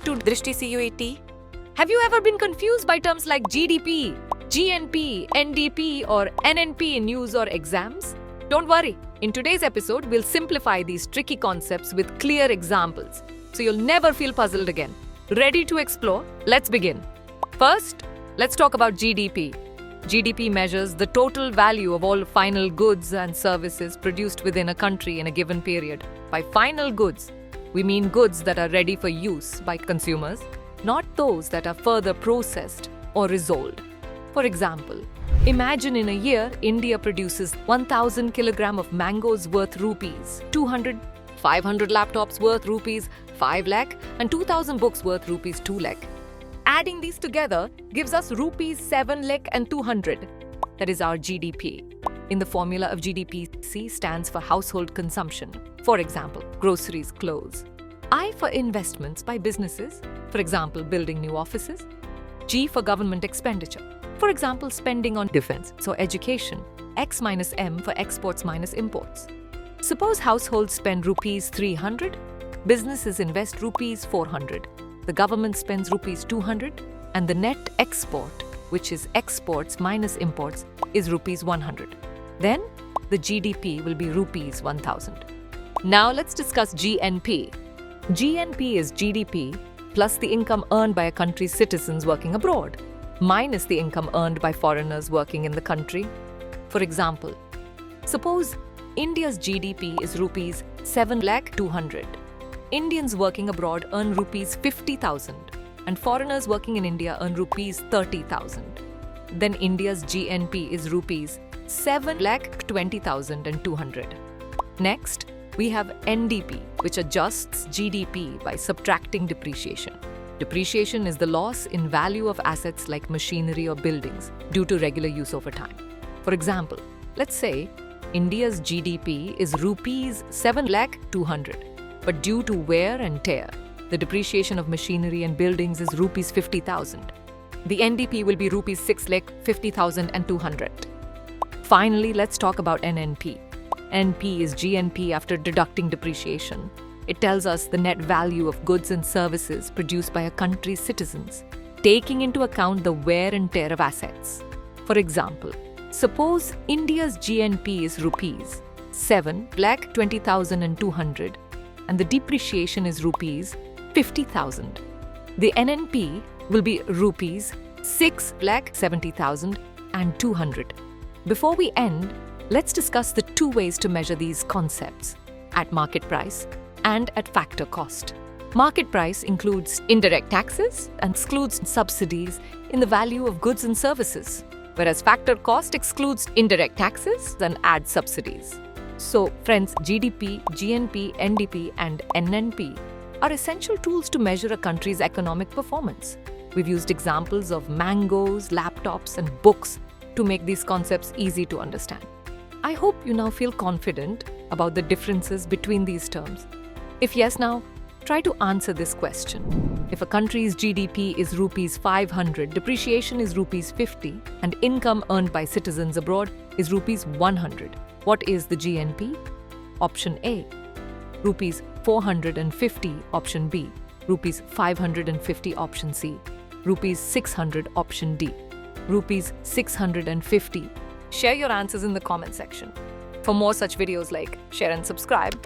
to Drishti CUET. Have you ever been confused by terms like GDP, GNP, NDP or NNP in news or exams? Don't worry, in today's episode, we'll simplify these tricky concepts with clear examples, so you'll never feel puzzled again. Ready to explore? Let's begin. First, let's talk about GDP. GDP measures the total value of all final goods and services produced within a country in a given period. By final goods, we mean goods that are ready for use by consumers, not those that are further processed or resold. For example, imagine in a year, India produces 1,000 kilograms of mangoes worth rupees 200, 500 laptops worth rupees 5 lakh, and 2,000 books worth rupees 2 lakh. Adding these together gives us rupees 7 lakh and 200. That is our GDP. In the formula of GDP, C stands for household consumption. For example, groceries, clothes. I for investments by businesses. For example, building new offices. G for government expenditure. For example, spending on defense, so education. X minus M for exports minus imports. Suppose households spend rupees 300, businesses invest rupees 400. The government spends rupees 200, and the net export, which is exports minus imports, is rupees 100. Then, the GDP will be rupees 1,000. Now let's discuss GNP. GNP is GDP plus the income earned by a country's citizens working abroad, minus the income earned by foreigners working in the country. For example, suppose India's GDP is rupees 7,200,000. Indians working abroad earn rupees 50,000 and foreigners working in India earn rupees 30,000. Then India's GNP is rupees 7,20,200. Next, we have NDP, which adjusts GDP by subtracting depreciation. Depreciation is the loss in value of assets like machinery or buildings due to regular use over time. For example, let's say India's GDP is rupees 7,200,000. But due to wear and tear, the depreciation of machinery and buildings is rupees 50,000. The NDP will be rupees 6,50,200. Finally, let's talk about NNP. NP is GNP after deducting depreciation. It tells us the net value of goods and services produced by a country's citizens, taking into account the wear and tear of assets. For example, suppose India's GNP is rupees 7,20,200 and the depreciation is rupees 50,000. The NNP will be rupees 6,70,200. Before we end, let's discuss the two ways to measure these concepts, at market price and at factor cost. Market price includes indirect taxes and excludes subsidies in the value of goods and services, whereas factor cost excludes indirect taxes and adds subsidies. So, friends, GDP, GNP, NDP, and NNP are essential tools to measure a country's economic performance. We've used examples of mangoes, laptops, and books to make these concepts easy to understand. I hope you now feel confident about the differences between these terms. If yes, now try to answer this question. If a country's GDP is rupees 500, depreciation is rupees 50, and income earned by citizens abroad is rupees 100. What is the GNP? Option A, rupees 450, option B, rupees 550, option C, rupees 600, option D, rupees 650. Share your answers in the comment section. For more such videos like, share and subscribe.